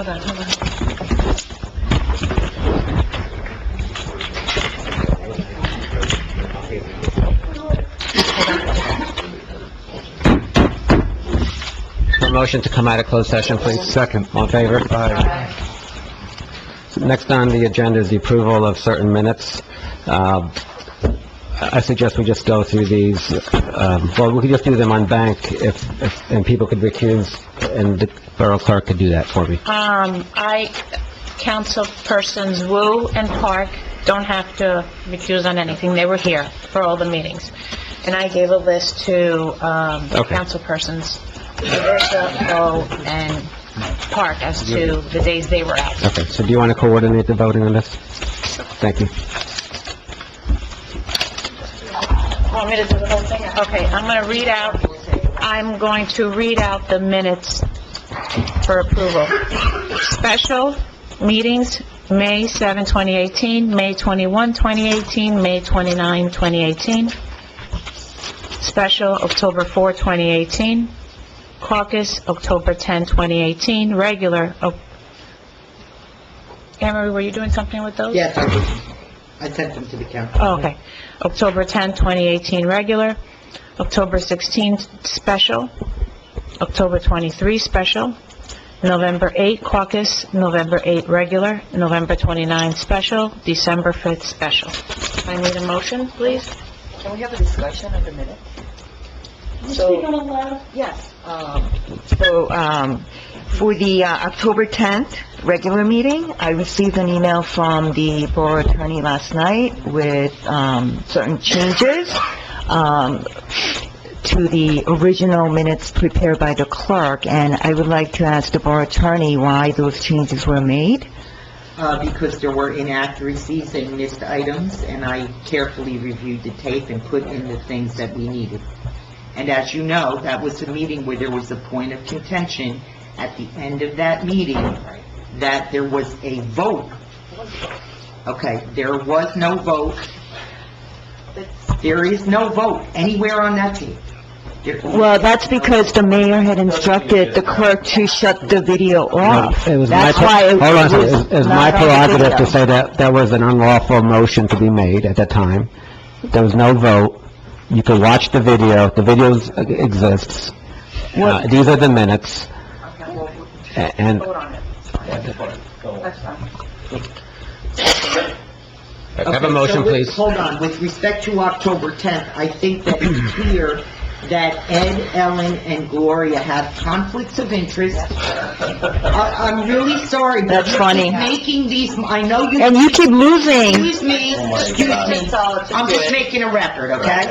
hold on. A motion to come out of closed session, please. Second. All in favor? Aye. Next on the agenda is the approval of certain minutes. I suggest we just go through these, well, we could just do them on bank and people could recuse, and the borough clerk could do that for me. Councilpersons Wu and Park don't have to recuse on anything. They were here for all the meetings. And I gave a list to, councilpersons, Aversa, Wu, and Park as to the days they were out. Okay, so do you want to coordinate the voting on this? Thank you. Want me to do the whole thing? Okay, I'm going to read out the minutes for approval. Special meetings, May 7, 2018, May 21, 2018, May 29, 2018. Special, October 4, 2018. Caucus, October 10, 2018. Regular, Anne Marie, were you doing something with those? Yes, I sent them to the council. Oh, okay. October 10, 2018, regular. October 16, special. October 23, special. November 8, caucus. November 8, regular. November 29, special. December 5th, special. I need a motion, please. Can we have a discussion of the minute? Yes. For the October 10th regular meeting, I received an email from the borough attorney last night with certain changes to the original minutes prepared by the clerk, and I would like to ask the borough attorney why those changes were made. Because there were inaccuracies and missed items, and I carefully reviewed the tape and put in the things that we needed. And as you know, that was a meeting where there was a point of contention at the end of that meeting that there was a vote. Okay, there was no vote. There is no vote anywhere on that tape. Well, that's because the mayor had instructed the clerk to shut the video off. It was That's my, why hold on, it was my not on the prerogative video. to say that that was an unlawful motion to be made at that time. There was no vote. You could watch the video exists. These are the minutes. And have a motion, please. Hold on, with respect to October 10th, I think that it's clear that Ed, Ellen, and Gloria have conflicts of interest. I'm really sorry, but That's funny. you're making these, I know you... And you keep losing. Excuse me. I'm just making a record, okay?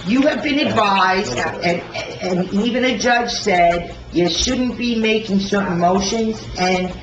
You have been advised, and even a judge said, you shouldn't be making certain motions, and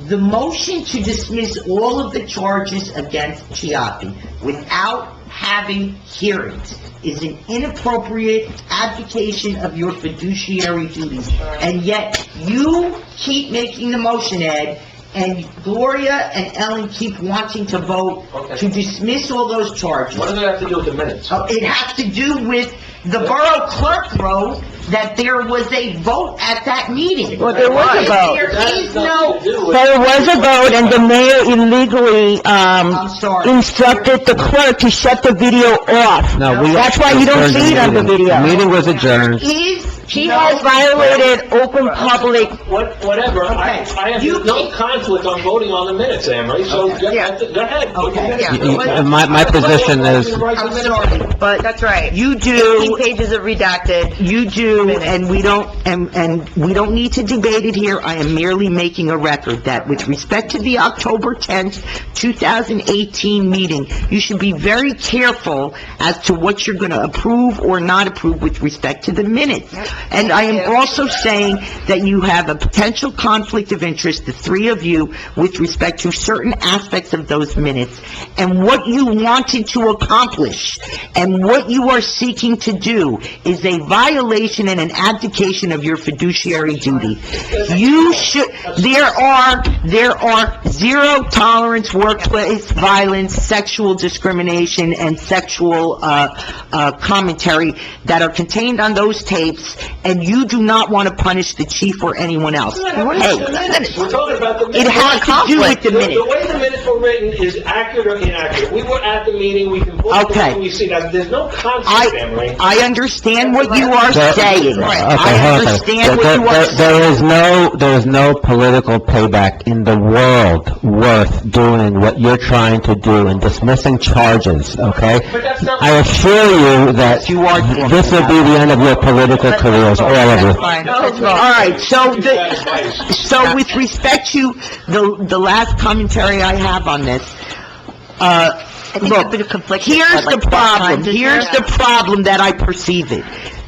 the motion to dismiss all of the charges against Chiappi without having hearings is an inappropriate abdication of your fiduciary duties. And yet, you keep making the motion, Ed, and Gloria and Ellen keep wanting to vote to dismiss all those charges. What does it have to do with the minutes? It has to do with the borough clerk wrote that there was a vote at that meeting. Well, there was a vote. There is no... There was a vote, and the mayor illegally, I'm sorry. instructed the clerk to shut the video off. No, That's why you don't see it on the video. The meeting was adjourned. He has violated open public... Whatever, I have no conflict on voting on the minutes, Anne Marie, so go ahead. Okay. My position is, I'm sorry, but... That's right. You do... pages of redacted. You do, and we don't need to debate it here. I am merely making a record that with respect to the October 10th, 2018 meeting, you should be very careful as to what you're going to approve or not approve with respect to the minutes. And I am also saying that you have a potential conflict of interest, the three of you, with respect to certain aspects of those minutes, and what you wanted to accomplish, and what you are seeking to do is a violation and an abdication of your fiduciary duty. You should, there are zero tolerance workplace violence, sexual discrimination, and sexual commentary that are contained on those tapes, and you do not want to punish the chief or anyone else. Hey, We're talking about the it minutes. has to do with the The minutes. way the minutes were written is accurate or inaccurate. We were at the meeting, we can vote Okay. when we see that. There's no conflict, Anne Marie. I understand what you are saying. Okay, I hold on. understand what you are saying. There is no political payback in the world worth doing what you're trying to do and dismissing charges, okay? But that's not... I assure you that You are doing this will be the end of your political careers, all of you. All right, so with respect to the last commentary I have on this, look, here's the problem that I perceive it.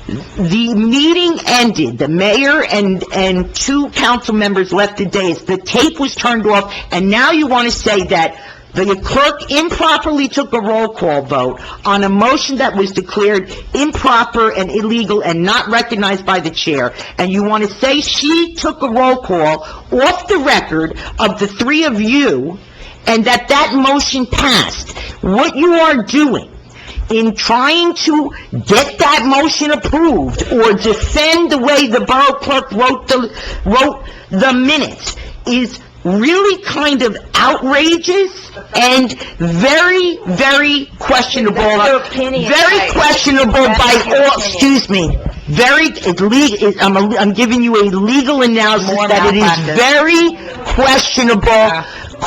The meeting ended, the mayor and two council members left the dais, the tape was turned off, and now you want to say that the clerk improperly took a roll call vote on a motion that was declared improper and illegal and not recognized by the chair, and you want to say she took a roll call off the record of the three of you, and that motion passed. What you are doing in trying to get that motion approved or defend the way the borough clerk wrote the minutes is really kind of outrageous and very, very questionable. That's your opinion, Very right? questionable That's by your all, opinion. excuse me, I'm giving you a legal analysis More that it is malpractice. very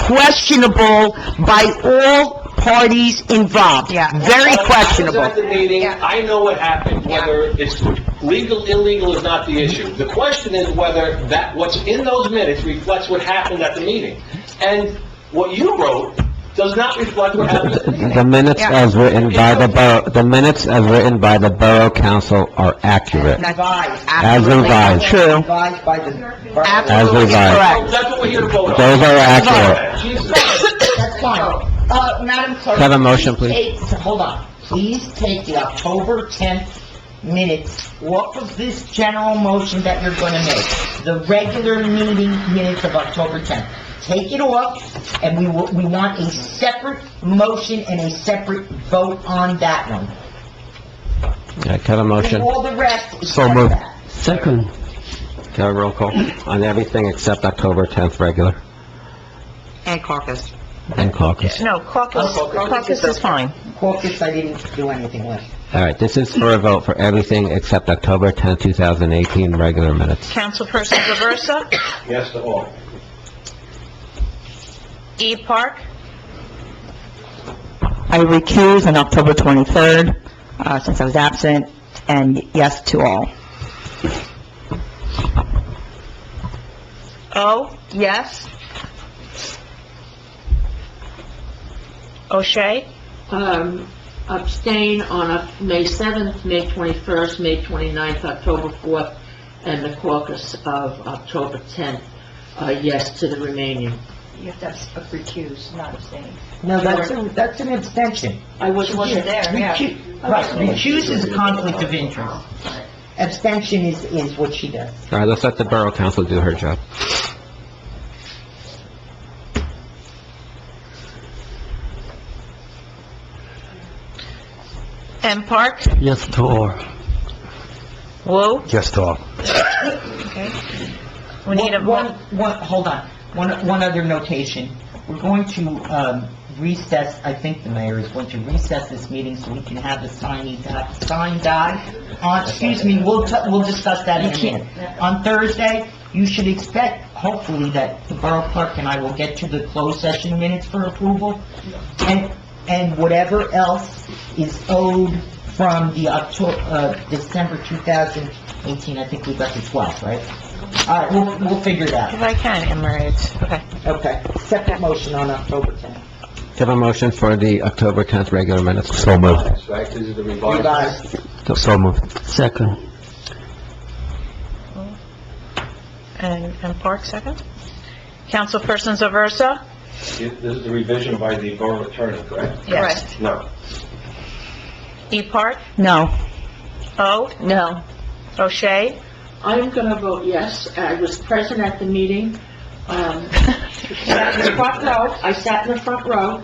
questionable by all parties involved. Yeah. Very I was questionable. at the meeting, I know what happened, whether it's legal, illegal is not the issue. The question is whether what's in those minutes reflects what happened at the meeting. And what you wrote does not reflect what happened at the meeting. The minutes as written by the borough council are accurate. As revised. True. As Absolutely revised. correct. That's what we're here to vote on. Those are accurate. Jesus. That's fine. Madam Clerk. Have a motion, please. Hold on. Please take the October 10th minutes off of this general motion that you're going to make. The regular meeting minutes of October 10th. Take it off, and we want a separate motion and a separate vote on that one. Okay, can I have a motion? All the rest is So like moved. that. Second. Can I have a roll call on everything except October 10th regular And caucus. and caucus? No, caucus is fine. Caucus, I didn't do anything with. All right, this is for a vote for everything except October 10th, 2018 regular minutes. Councilperson Zaversa? Yes to all. E. Park? I recuse on October 23rd, since I was absent, and yes to all. O. Yes. O'Shea? Abstain on May 7th, May 21st, May 29th, October 4th, and the caucus of October 10th. Yes to the remaining. You have to recuse, not abstain. No, that's an abstention. I wasn't there, Right, recuse is a conflict of interest. Abstention is what she does. All right, let's let the borough council do her job. M. Park? Yes to all. Wu? Yes to all. Okay. We need a... Hold on. One other notation. We're going to recess, I think the mayor is going to recess this meeting so we can have the sign die. Excuse me, we'll discuss that in a minute. On Thursday, you should expect, hopefully, that the borough clerk and I will get to the closed session minutes for approval. And whatever else is owed from the December 2018, I think we got the 12th, right? All right, we'll figure it out. If I can, Anne Marie, okay. Okay, second motion on October 10th. Have a motion for the October 10th regular minutes. So moved. Right, this is the You revised. guys, So moved. Second. And Park, second? Councilperson Zaversa? This is the revision by the borough attorney, correct? Yes. No. E. Park? No. O. No. O'Shea? I'm going to vote yes. I was present at the meeting. Sat in the front row. I sat in the front row.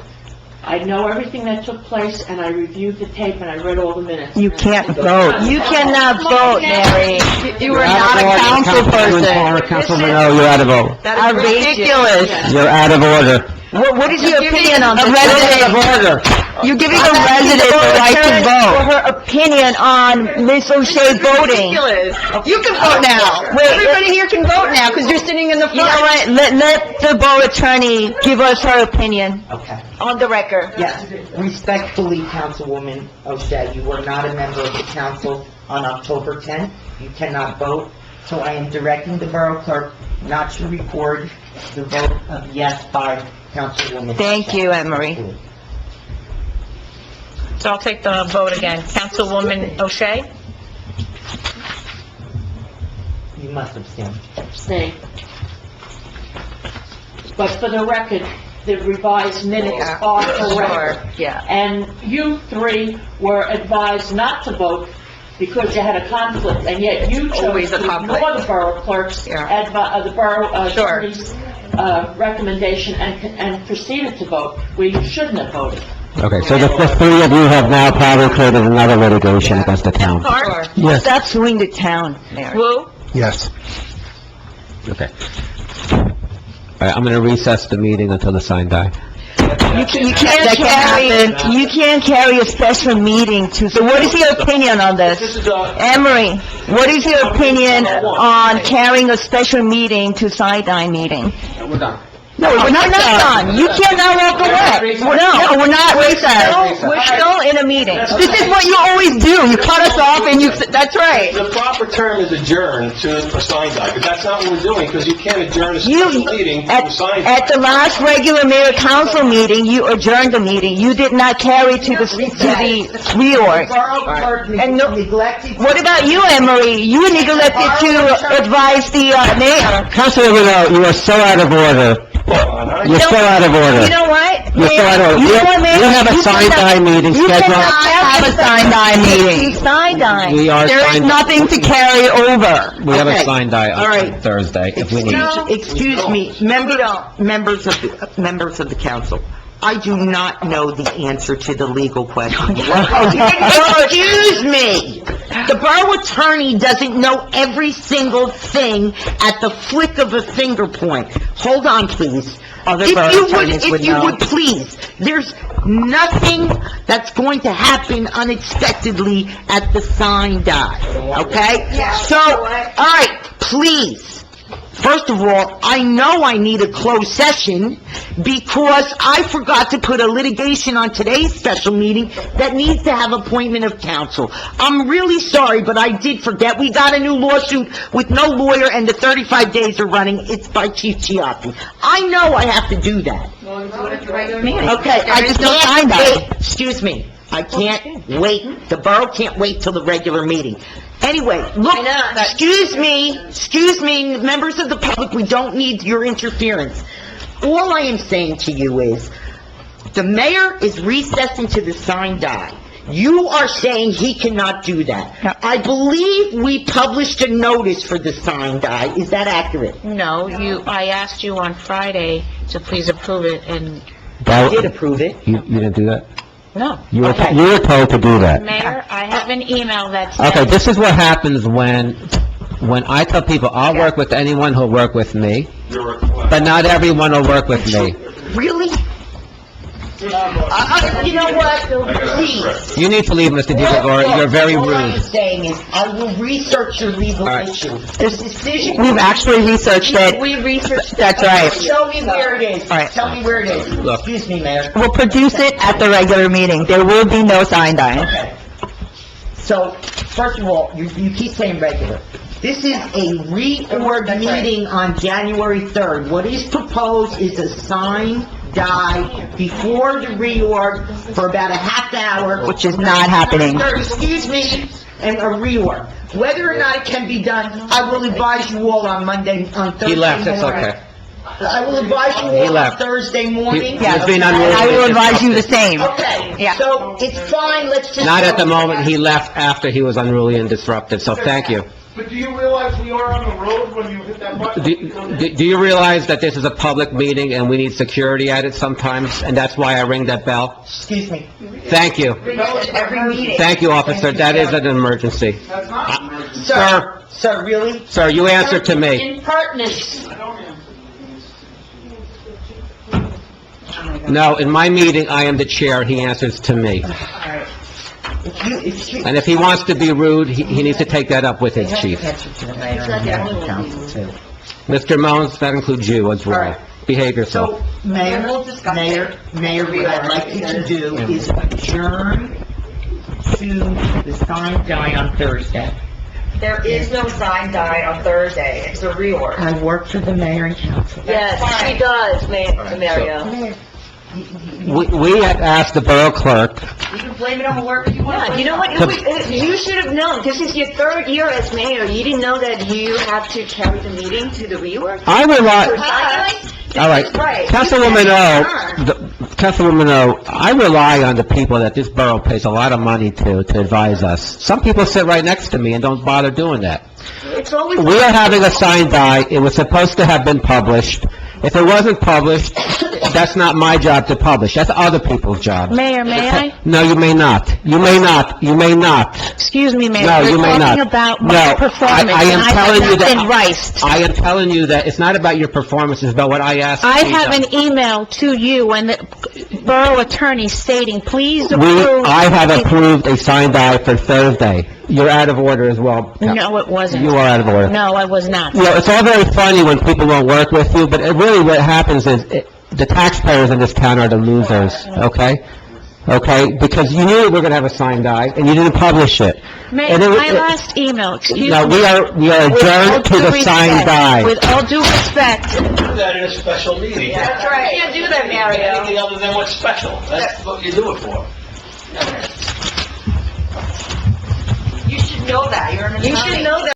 I know everything that took place, and I reviewed the tape, and I read all the minutes. You can't vote. You cannot vote, Mary. You You're are out not of a order, council Councilwoman person. Farmer, Councilman O, you're out of order. That is ridiculous. You're out of order. What is your opinion on this? You're out of order. You're giving a resident the right to vote. For her opinion on Ms. O'Shea voting. You can vote now. Everybody here can vote now, because you're sitting in the You know front. what, let the borough attorney give us her opinion Okay. on the record. Yes, respectfully, Councilwoman O'Shea, you were not a member of the council on October 10th. You cannot vote, so I am directing the borough clerk not to record the vote of yes by Councilwoman. Thank you, Anne Marie. So I'll take the vote again. Councilwoman O'Shea? You must abstain. Abstain. But for the record, the revised minutes are correct. Yeah. And you three were advised not to vote because you had a conflict, and yet you chose Always a to ignore conflict. the borough clerk's, the borough attorney's, recommendation and proceeded to vote, where you shouldn't have voted. Okay, so the three of you have now probably created another litigation against the town. Yes. Stop suing the town, Mary. Wu? Yes. Okay. All right, I'm gonna recess the meeting until the sign die. You can't carry a special meeting to, so what is your opinion on This this? is, Emery, what is your opinion on carrying a special meeting to Sidine meeting? we're done. No, we're not done. You cannot walk away. No, we're not recessed. We're still in a meeting. This is what you always do. You cut us off and that's right. The proper term is adjourn to a sign die, but that's not what we're doing, because you can't adjourn a special meeting to a sign die. At the last regular mayor council meeting, you adjourned the meeting. You did not carry to the reorg. Borough clerk And no- neglected... What about you, Emery? You neglected to advise the mayor. Councilwoman O, you are so out of order. You're so out of order. You know what? You're so out of order. You know what, Mayor? We have a You sign cannot- die meeting You scheduled. cannot have a sign die meeting. Sign die. We are There is sign- nothing to carry over. We have a Okay. sign die All on right. Thursday, if we need. Excuse me, members of the council, I do not know the answer to the legal question. Excuse me! The borough attorney doesn't know every single thing at the flick of a finger point. Hold on, please. If you would please, there's nothing that's going to happen unexpectedly at the sign die, okay? So, all right, please. First of all, I know I need a closed session because I forgot to put a litigation on today's special meeting that needs to have appointment of counsel. I'm really sorry, but I did forget. We got a new lawsuit with no lawyer and the 35 days are running. It's by Chief Chiappi. I know I have to do that. Okay, I just can't wait. Excuse me. I can't wait. The borough can't wait till the regular meeting. Anyway, look, excuse me, members of the public, we don't need your interference. All I am saying to you is, the mayor is recessing to the sign die. You are saying he cannot do that. I believe we published a notice for the sign die. Is that accurate? No, I asked you on Friday to please approve it, and I did approve it. You didn't do that? no. You were told to do that. Mayor, I have an email that says... Okay, this is what happens when I tell people, I'll work with anyone who'll work with me, but not everyone will work with me. Really? You know what? Please. You need to leave, Mr. DeGregorio, you're very All I'm rude. saying is, I will research your legal All right. issue. The decision... We've actually researched it. We researched... That's right. Show me where it is. All right. Tell me where it is. Look. Excuse me, Mayor. We'll produce it at the regular meeting. There will be no sign die. Okay. So, first of all, you keep saying regular. This is a reorg meeting on January 3rd. What is proposed is a sign die before the reorg for about a half hour. Which is not happening. Excuse me, and a reorg. Whether or not it can be done, I will advise you all on Thursday. He left, it's morning. okay. I will advise you He all on left. Thursday morning. He was being unruly. I will advise you the same. Okay, Yeah. so it's fine, let's just... Not at the moment, he left after he was unruly and disruptive, so thank you. But do you realize we are on the road when you hit that button? Do you realize that this is a public meeting and we need security at it sometimes, and that's why I ring that bell? Excuse me. Thank you. Every meeting. Thank you, officer, that is an emergency. That's not an emergency. Sir, Sir, really? sir, you answer to me. Impertinence. I don't answer. No, in my meeting, I am the chair, he answers to me. If you, And if he wants to be rude, he needs to take that up with his chief. Mr. Mons, that includes you as well. Behave yourself. So, Mayor, what I'd like you to do is adjourn to the sign die on Thursday. There is no sign die on Thursday, it's a reorg. I work for the mayor and council. Yes, she does, Mario. We had asked the borough clerk, You can blame it on whoever you want. Yeah, you know what, you should have known, this is your third year as mayor, you didn't know that you have to carry the meeting to the reorg? I rely, all right, Right. Councilwoman O, I rely on the people that this borough pays a lot of money to advise us. Some people sit right next to me and don't bother doing that. It's always... We are having a sign die, it was supposed to have been published. If it wasn't published, that's not my job to publish, that's other people's job. Mayor, may I? No, you may not. You may not. You may not. Excuse me, Mayor. No, you may not. We're talking about No, my performance, I am and I telling you have that- not been riced. I am telling you that it's not about your performance, it's about what I asked. I to be have done. an email to you and the borough attorney stating, please I approve... have approved a sign die for Thursday. You're out of order as well. No, it wasn't. You are out of order. No, I was not. You know, it's all very funny when people won't work with you, but really what happens is, the taxpayers in this town are the losers, okay? Okay? Because you knew we were gonna have a sign die, and you didn't publish it. Mayor, And it- my last email, excuse No, me. we are With all adjourned to due the sign respect- die. With all due respect, Do that in a special meeting. That's right. You can't do that, Mario. Anything other than what's special. That's what you do it for. You should know that, you're an attorney. You should know that.